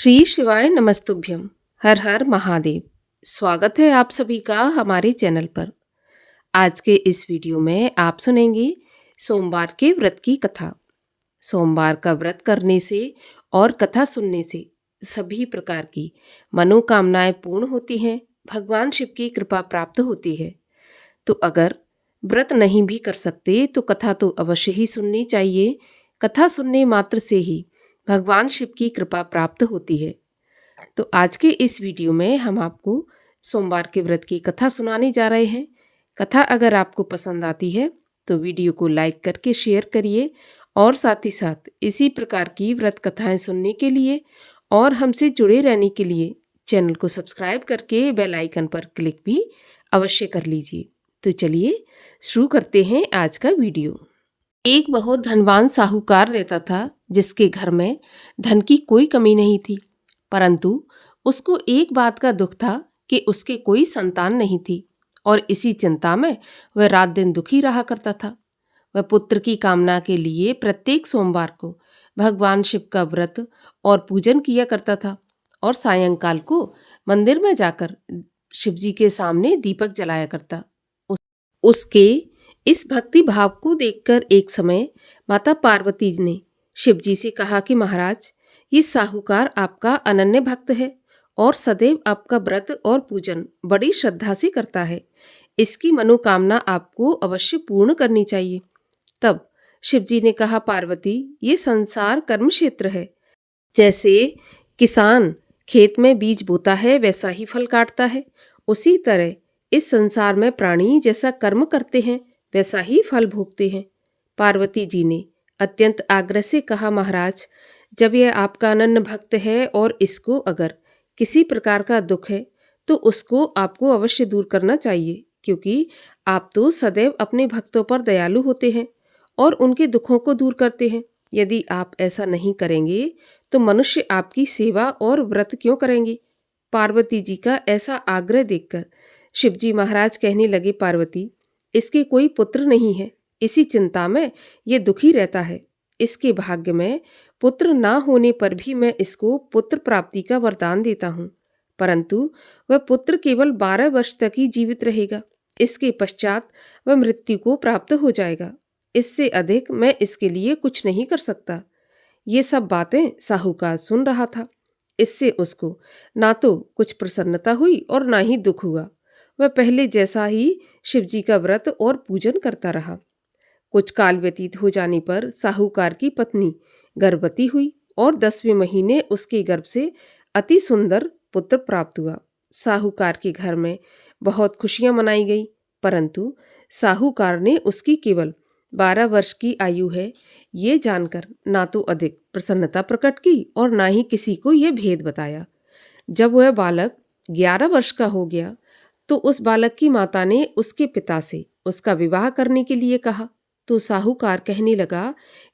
श्री शिवाय नमस्तुभ्यम। हर हर महादेव। स्वागत है आप सभी का हमारे चैनल पर। आज के इस वीडियो में आप सुनेंगे सोमवार के व्रत की कथा। सोमवार का व्रत करने से और कथा सुनने से सभी प्रकार की मनोकामनाएं पूर्ण होती हैं, भगवान शिव की कृपा प्राप्त होती है। तो अगर व्रत नहीं भी कर सकते तो कथा तो अवश्य ही सुननी चाहिए। कथा सुनने मात्र से ही भगवान शिव की कृपा प्राप्त होती है। तो आज के इस वीडियो में हम आपको सोमवार के व्रत की कथा सुनाने जा रहे हैं। कथा अगर आपको पसंद आती है तो वीडियो को लाइक करके शेयर करिए और साथ ही साथ इसी प्रकार की व्रत कथाएं सुनने के लिए और हमसे जुड़े रहने के लिए चैनल को सब्सक्राइब करके बेल आइकन पर क्लिक भी अवश्य कर लीजिए। तो चलिए शुरू करते हैं आज का वीडियो। एक बहुत धनवान साहूकार रहता था जिसके घर में धन की कोई कमी नहीं थी, परंतु उसको एक बात का दुख था कि उसके कोई संतान नहीं थी और इसी चिंता में वह रात दिन दुखी रहा करता था। वह पुत्र की कामना के लिए प्रत्येक सोमवार को भगवान शिव का व्रत और पूजन किया करता था और सायंकाल को मंदिर में जाकर शिवजी के सामने दीपक जलाया करता। उसके इस भक्ति भाव को देखकर एक समय माता पार्वती ने शिवजी से कहा कि महाराज, ये साहूकार आपका अनन्य भक्त है और सदैव आपका व्रत और पूजन बड़ी श्रद्धा से करता है। इसकी मनोकामना आपको अवश्य पूर्ण करनी चाहिए। तब शिवजी ने कहा, पार्वती, ये संसार कर्म क्षेत्र है। जैसे किसान खेत में बीज बोता है वैसा ही फल काटता है, उसी तरह इस संसार में प्राणी जैसा कर्म करते हैं वैसा ही फल भोगते हैं। पार्वती जी ने अत्यंत आग्रह से कहा, महाराज, जब यह आपका अनन्य भक्त है और इसको अगर किसी प्रकार का दुख है तो उसको आपको अवश्य दूर करना चाहिए, क्योंकि आप तो सदैव अपने भक्तों पर दयालु होते हैं और उनके दुखों को दूर करते हैं। यदि आप ऐसा नहीं करेंगे तो मनुष्य आपकी सेवा और व्रत क्यों करेंगे। पार्वती जी का ऐसा आग्रह देखकर शिवजी महाराज कहने लगे, पार्वती, इसके कोई पुत्र नहीं है, इसी चिंता में ये दुखी रहता है। इसके भाग्य में पुत्र ना होने पर भी मैं इसको पुत्र प्राप्ति का वरदान देता हूँ, परंतु वह पुत्र केवल 12 वर्ष तक ही जीवित रहेगा। इसके पश्चात वह मृत्यु को प्राप्त हो जाएगा। इससे अधिक मैं इसके लिए कुछ नहीं कर सकता। ये सब बातें साहूकार सुन रहा था। इससे उसको ना तो कुछ प्रसन्नता हुई और ना ही दुख हुआ। वह पहले जैसा ही शिवजी का व्रत और पूजन करता रहा। कुछ काल व्यतीत हो जाने पर साहूकार की पत्नी गर्भवती हुई और 10वें महीने उसके गर्भ से अति सुंदर पुत्र प्राप्त हुआ। साहूकार के घर में बहुत खुशियां मनाई गई, परंतु साहूकार ने उसकी केवल 12 वर्ष की आयु है ये जानकर ना तो अधिक प्रसन्नता प्रकट की और ना ही किसी को यह भेद बताया। जब वह बालक 11 वर्ष का हो गया तो उस बालक की माता ने उसके पिता से उसका विवाह करने के लिए कहा। तो साहूकार कहने लगा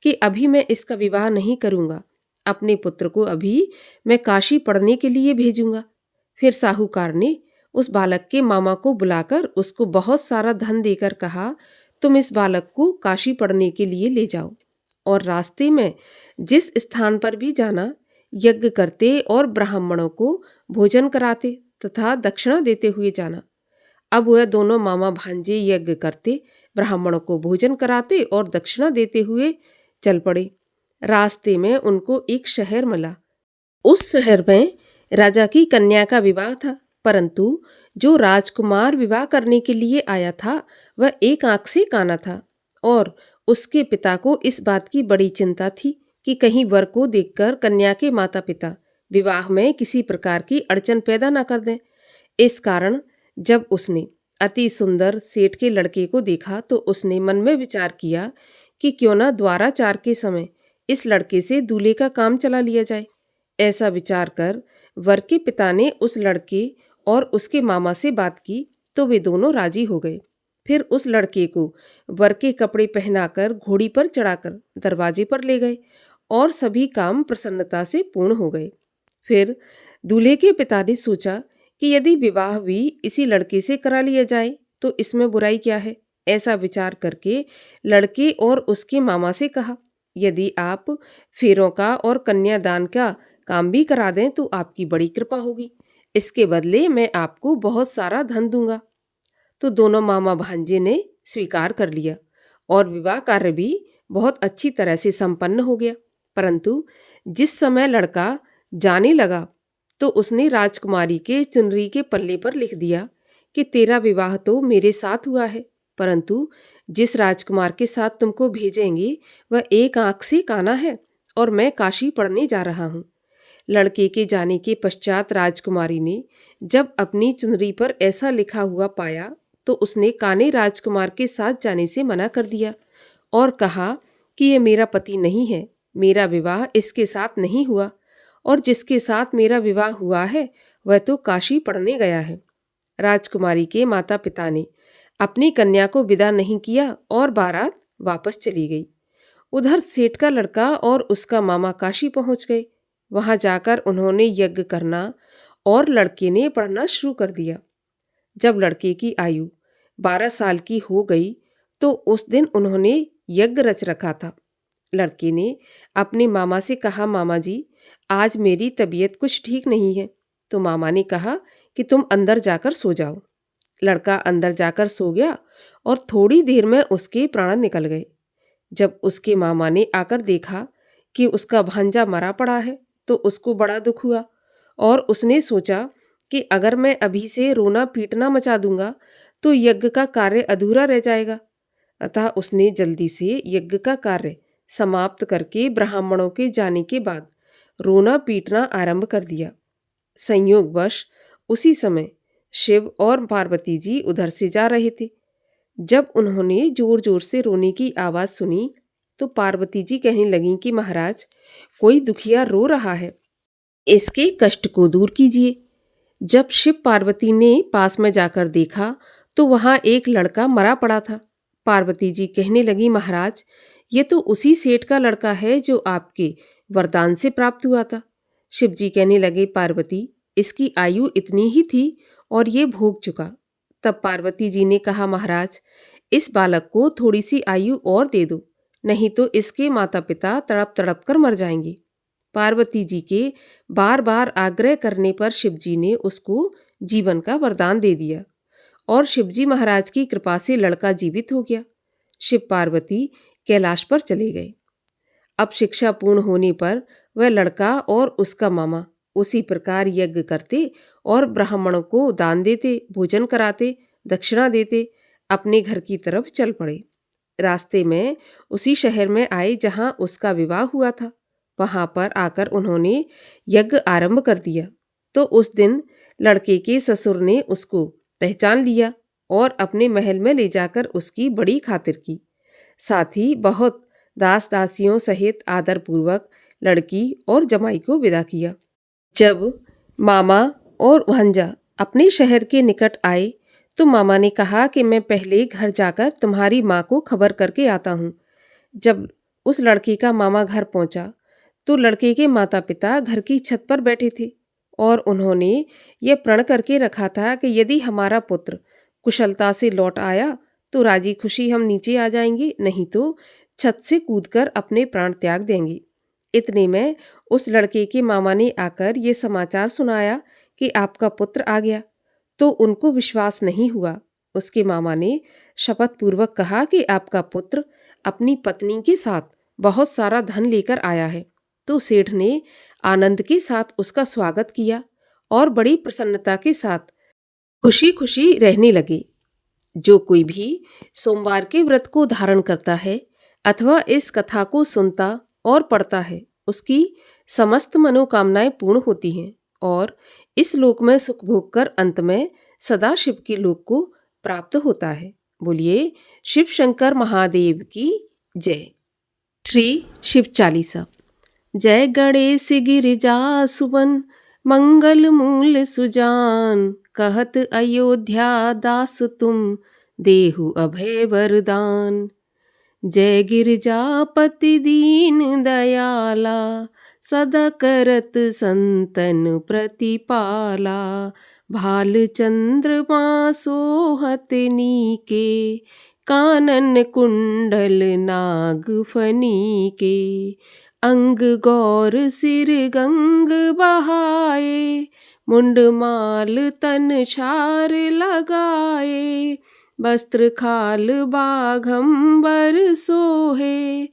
कि अभी मैं इसका विवाह नहीं करूंगा, अपने पुत्र को अभी मैं काशी पढ़ने के लिए भेजूंगा। फिर साहूकार ने उस बालक के मामा को बुलाकर उसको बहुत सारा धन देकर कहा, तुम इस बालक को काशी पढ़ने के लिए ले जाओ और रास्ते में जिस स्थान पर भी जाना, यज्ञ करते और ब्राह्मणों को भोजन कराते तथा दक्षिणा देते हुए जाना। अब वह दोनों मामा भांजे यज्ञ करते, ब्राह्मणों को भोजन कराते और दक्षिणा देते हुए चल पड़े। रास्ते में उनको एक शहर मिला। उस शहर में राजा की कन्या का विवाह था, परंतु जो राजकुमार विवाह करने के लिए आया था वह एक आंख से काना था और उसके पिता को इस बात की बड़ी चिंता थी कि कहीं वर को देखकर कन्या के माता पिता विवाह में किसी प्रकार की अड़चन पैदा न कर दें। इस कारण जब उसने अति सुंदर सेठ के लड़के को देखा तो उसने मन में विचार किया कि क्यों ना द्वाराचार के समय इस लड़के से दूल्हे का काम चला लिया जाए। ऐसा विचार कर वर के पिता ने उस लड़के और उसके मामा से बात की तो वे दोनों राजी हो गए। फिर उस लड़के को वर के कपड़े पहनाकर घोड़ी पर चढ़ाकर दरवाजे पर ले गए और सभी काम प्रसन्नता से पूर्ण हो गए। फिर दूल्हे के पिता ने सोचा कि यदि विवाह भी इसी लड़के से करा लिया जाए तो इसमें बुराई क्या है। ऐसा विचार करके लड़के और उसके मामा से कहा, यदि आप फेरों का और कन्यादान का काम भी करा दें तो आपकी बड़ी कृपा होगी। इसके बदले मैं आपको बहुत सारा धन दूंगा। तो दोनों मामा भांजे ने स्वीकार कर लिया और विवाह कार्य भी बहुत अच्छी तरह से संपन्न हो गया। परंतु जिस समय लड़का जाने लगा तो उसने राजकुमारी के चुनरी के पल्ले पर लिख दिया कि तेरा विवाह तो मेरे साथ हुआ है, परंतु जिस राजकुमार के साथ तुमको भेजेंगे वह एक आंख से काना है और मैं काशी पढ़ने जा रहा हूँ। लड़के के जाने के पश्चात राजकुमारी ने जब अपनी चुनरी पर ऐसा लिखा हुआ पाया तो उसने काने राजकुमार के साथ जाने से मना कर दिया और कहा कि ये मेरा पति नहीं है, मेरा विवाह इसके साथ नहीं हुआ और जिसके साथ मेरा विवाह हुआ है वह तो काशी पढ़ने गया है। राजकुमारी के माता पिता ने अपनी कन्या को विदा नहीं किया और बारात वापस चली गई। उधर सेठ का लड़का और उसका मामा काशी पहुंच गए। वहां जाकर उन्होंने यज्ञ करना और लड़के ने पढ़ना शुरू कर दिया। जब लड़के की आयु 12 साल की हो गई तो उस दिन उन्होंने यज्ञ रच रखा था। लड़के ने अपने मामा से कहा, मामा जी आज मेरी तबीयत कुछ ठीक नहीं है। तो मामा ने कहा कि तुम अंदर जाकर सो जाओ। लड़का अंदर जाकर सो गया और थोड़ी देर में उसके प्राण निकल गए। जब उसके मामा ने आकर देखा कि उसका भांजा मरा पड़ा है तो उसको बड़ा दुख हुआ और उसने सोचा कि अगर मैं अभी से रोना पीटना मचा दूंगा तो यज्ञ का कार्य अधूरा रह जाएगा। अतः उसने जल्दी से यज्ञ का कार्य समाप्त करके ब्राह्मणों के जाने के बाद रोना पीटना आरंभ कर दिया। संयोगवश उसी समय शिव और पार्वती जी उधर से जा रहे थे। जब उन्होंने जोर जोर से रोने की आवाज़ सुनी तो पार्वती जी कहने लगीं कि महाराज कोई दुखिया रो रहा है, इसके कष्ट को दूर कीजिए। जब शिव पार्वती ने पास में जाकर देखा तो वहां एक लड़का मरा पड़ा था। पार्वती जी कहने लगी, महाराज ये तो उसी सेठ का लड़का है जो आपके वरदान से प्राप्त हुआ था। शिव जी कहने लगे, पार्वती इसकी आयु इतनी ही थी और ये भोग चुका। तब पार्वती जी ने कहा, महाराज इस बालक को थोड़ी सी आयु और दे दो, नहीं तो इसके माता पिता तड़प तड़प कर मर जाएंगे। पार्वती जी के बार बार आग्रह करने पर शिवजी ने उसको जीवन का वरदान दे दिया और शिवजी महाराज की कृपा से लड़का जीवित हो गया। शिव पार्वती कैलाश पर चले गए। अब शिक्षा पूर्ण होने पर वह लड़का और उसका मामा उसी प्रकार यज्ञ करते और ब्राह्मणों को दान देते, भोजन कराते, दक्षिणा देते, अपने घर की तरफ चल पड़े। रास्ते में उसी शहर में आए जहां उसका विवाह हुआ था। वहां पर आकर उन्होंने यज्ञ आरंभ कर दिया तो उस दिन लड़के के ससुर ने उसको पहचान लिया और अपने महल में ले जाकर उसकी बड़ी खातिर की। साथ ही बहुत दास दासियों सहित आदरपूर्वक लड़की और जमाई को विदा किया। जब मामा और भांजा अपने शहर के निकट आए तो मामा ने कहा कि मैं पहले घर जाकर तुम्हारी माँ को खबर करके आता हूँ। जब उस लड़के का मामा घर पहुंचा तो लड़के के माता पिता घर की छत पर बैठे थे और उन्होंने ये प्रण करके रखा था कि यदि हमारा पुत्र कुशलता से लौट आया तो राजी खुशी हम नीचे आ जाएंगे, नहीं तो छत से कूदकर अपने प्राण त्याग देंगे। इतने में उस लड़के के मामा ने आकर ये समाचार सुनाया कि आपका पुत्र आ गया। तो उनको विश्वास नहीं हुआ। उसके मामा ने शपथ पूर्वक कहा कि आपका पुत्र अपनी पत्नी के साथ बहुत सारा धन लेकर आया है। तो सेठ ने आनंद के साथ उसका स्वागत किया और बड़ी प्रसन्नता के साथ खुशी खुशी रहने लगे। जो कोई भी सोमवार के व्रत को धारण करता है अथवा इस कथा को सुनता और पढ़ता है उसकी समस्त मनोकामनाएं पूर्ण होती हैं और इस लोक में सुख भोग कर अंत में सदा शिव के लोक को प्राप्त होता है। बोलिए शिव शंकर महादेव की जय। श्री शिव चालीसा। जय गणेश गिरिजा सुवन मंगल मूल सुजान, कहत अयोध्या दास तुम देहु अभय वरदान। जय गिरिजापति दीन दयाला, सदा करत संतन प्रतिपाला। भाल चंद्रमा सोहत नीके, कानन कुंडल नाग फनी के। अंग गौर सिर गंग बहाए, मुंड माल तन छार लगाए, वस्त्र खाल बाघंबर सोहे,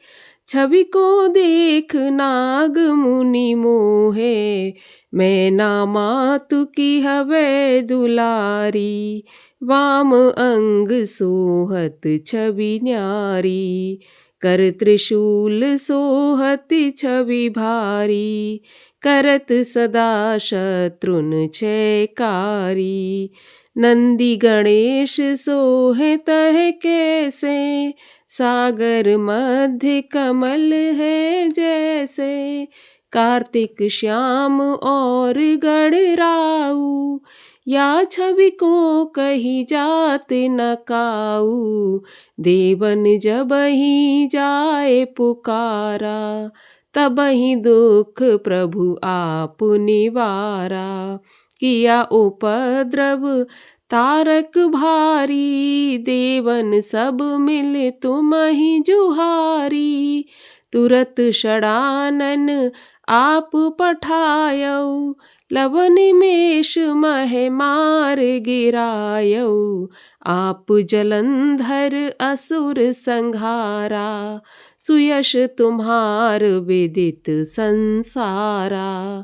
छवि को देख नाग मुनि मोहे, मैना मातु की हवे दुलारी, वाम अंग सोहत छवि न्यारी, कर त्रिशूल सोहत छवि भारी, करत सदा शत्रुन छयकारी, नंदी गणेश सोहे तह कैसे, सागर मध्य कमल है जैसे, कार्तिक श्याम और गणराऊ, या छवि को कही जात न काऊ, देवन जबहि जाए पुकारा, तबहि दुख प्रभु आप निवारा, किया उपद्रव तारक भारी, देवन सब मिल तुमहि जुहारी, तुरत षडानन आप पठायऊ, लव निमेष मह मार गिरायऊ, आप जलंधर असुर संहारा, सुयश तुम्हार विदित संसारा,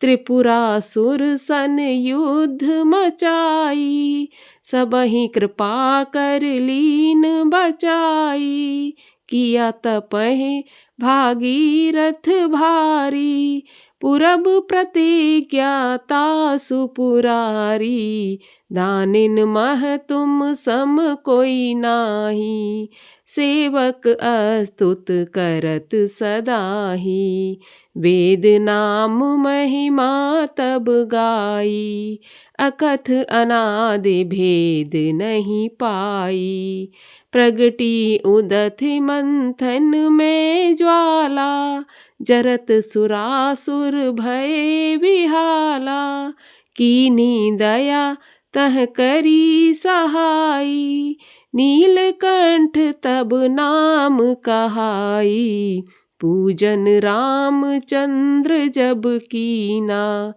त्रिपुरासुर सन युद्ध मचाई, सबहि कृपा कर लीन बचाई, किया तपहि भागीरथ भारी, पुरब प्रतिज्ञा तासु पुरारी, दानिन मह तुम सम कोई नाही, सेवक अस्तुत करत सदाही, वेद नाम महिमा तब गाई, अकथ अनादि भेद नहीं पाई, प्रगटी उदधि मंथन में ज्वाला, जरत सुरासुर भय विहाला, कीनी दया तह करी सहाई, नीलकंठ तब नाम कहाई, पूजन रामचंद्र जब कीना,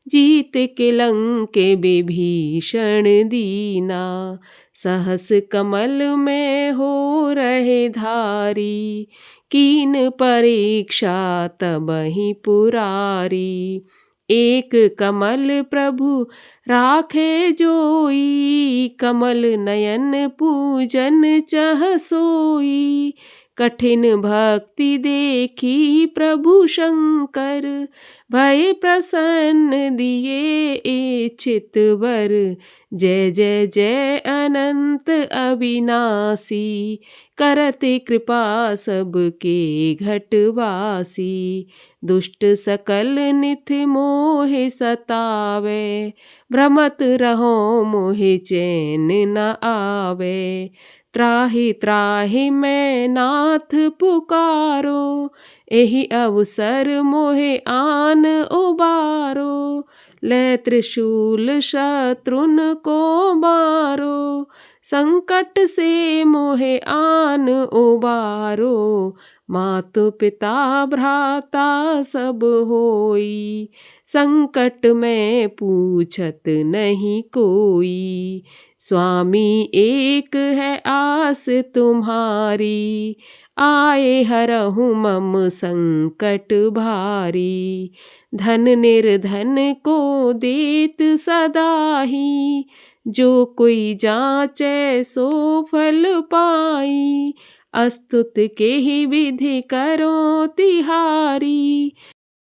जीत के लंके विभीषण दीना, सहस कमल में हो रहे धारी, कीन परीक्षा तबहि पुरारी, एक कमल प्रभु राखे जोई, कमल नयन पूजन चह सोई, कठिन भक्ति देखी प्रभु शंकर, भय प्रसन्न दिए इच्छित वर, जय जय जय अनंत अविनाशी, करत कृपा सबके घटवासी, दुष्ट सकल निथ मोह सतावे, भ्रमत रहो मोह चैन न आवे, त्राहि त्राहि मैं नाथ पुकारो, एहि अवसर मोहे आन उबारो, ले त्रिशूल शत्रुन को मारो, संकट से मोहे आन उबारो, मातु पिता भ्राता सब होई, संकट में पूछत नहीं कोई, स्वामी एक है आस तुम्हारी, आए हरहु मम संकट भारी, धन निर्धन को देत सदाही, जो कोई जांचे सो फल पाई, अस्तुत के ही विधि करो तिहारी,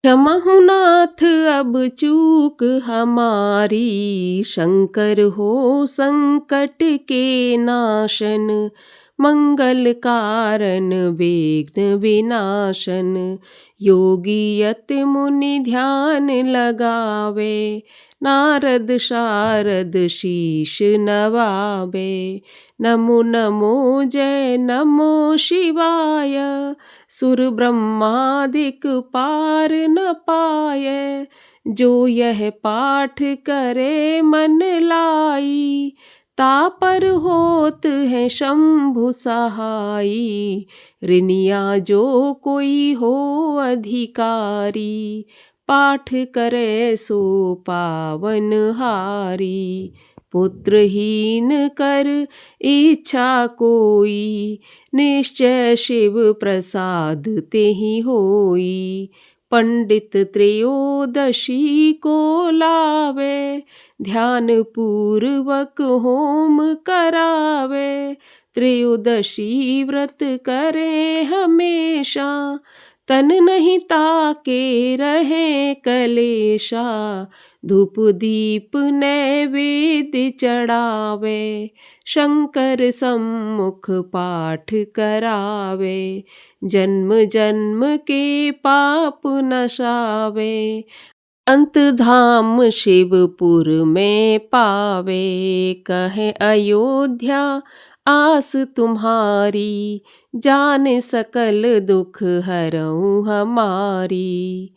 क्षमहु नाथ अब चूक हमारी, शंकर हो संकट के नाशन, मंगल कारण विघ्न विनाशन, योगी यति मुनि ध्यान लगावे, नारद शारद शीश नवावे, नमो नमो जय नमो शिवाय, सुर ब्रह्मादिक पार न पाए, जो यह पाठ करे मन लाई, तापर होत है शंभु सहाई, ऋनिया जो कोई हो अधिकारी, पाठ करे सो पावन हारी। पुत्रहीन कर इच्छा कोई, निश्चय शिव प्रसाद तेहि होई। पंडित त्रयोदशी को लावे, ध्यान पूर्वक होम करावे। त्रयोदशी व्रत करे हमेशा, तन नहीं ताके रहे कलेशा। धूप दीप नैवेद्य चढ़ावे, शंकर सम्मुख पाठ करावे। जन्म जन्म के पाप नशावे, अंत धाम शिवपुर में पावे। कहे अयोध्या आस तुम्हारी, जान सकल दुख हरऊँ हमारी।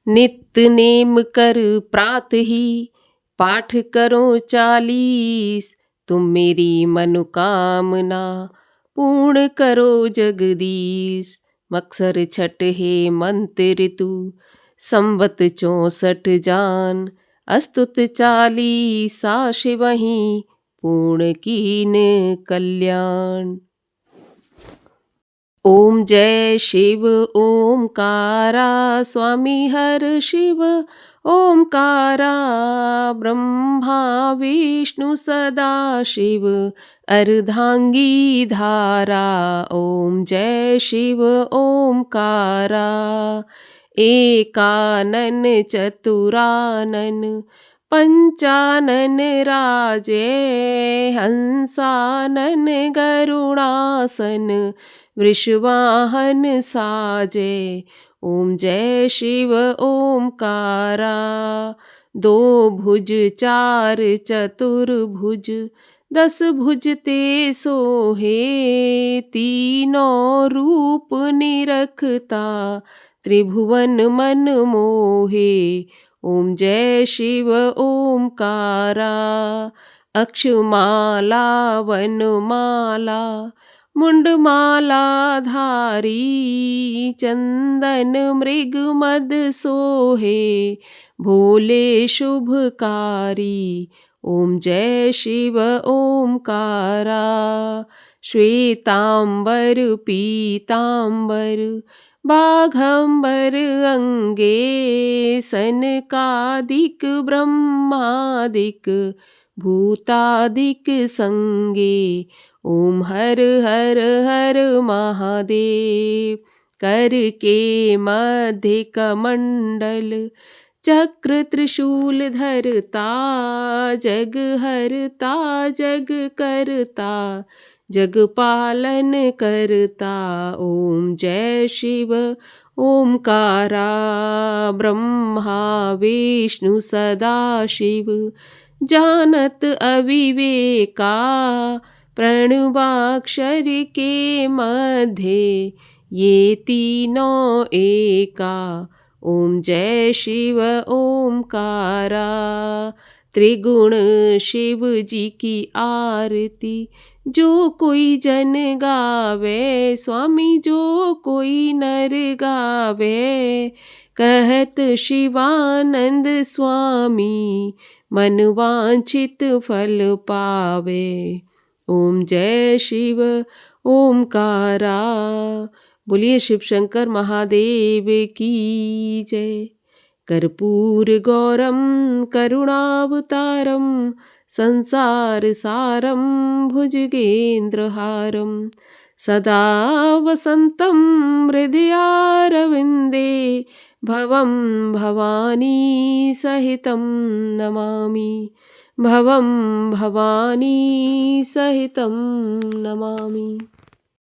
नित्य नेम कर प्रात ही, पाठ करो 40। तुम मेरी मनोकामना पूर्ण करो जगदीश। मक्सर छठ हे मंत्र ऋतु, संवत 64 जान। अस्तुत 40 शिवहि, पूर्ण कीन कल्याण। ओम जय शिव ओमकारा, स्वामी हर शिव ओमकारा। ब्रह्मा विष्णु सदा शिव, अर्धांगी धारा। ओम जय शिव ओमकारा। एकानन चतुरानन, पंचानन राजे। हंसानन गरुड़ासन, वृषवाहन साजे। ओम जय शिव ओमकारा। 2 भुज 4 चतुर्भुज, 10 भुज ते सोहे। तीनों रूप निरखता, त्रिभुवन मन मोहे। ओम जय शिव ओमकारा। अक्षमाला वनमाला, मुंडमाला धारी। चंदन मृग मद सोहे, भोले शुभकारी। ओम जय शिव ओमकारा। श्वेतांबर पीतांबर, बाघंबर अंगे। सनकादिक ब्रह्मादिक, भूतादिक संगे। ओम हर हर हर महादेव। कर के मध्य कमंडल, चक्र त्रिशूल धरता। जग हरता जग करता, जग पालन करता। ओम जय शिव ओमकारा। ब्रह्मा विष्णु सदा शिव, जानत अविवेका। प्रणवाक्षर के मध्य, ये तीनों एका। ओम जय शिव ओमकारा। त्रिगुण शिव जी की आरती, जो कोई जन गावे। स्वामी जो कोई नर गावे, कहत शिवानंद स्वामी। मन वांछित फल पावे। ओम जय शिव ओमकारा। बोलिए शिव शंकर महादेव की जय। कर्पूर गौरम करुणावतारम, संसार सारम भुजगेन्द्रहारम। सदा वसंतं हृदयारविंदे, भवं भवानी सहितं नमामि। भवं भवानी सहितं नमामि।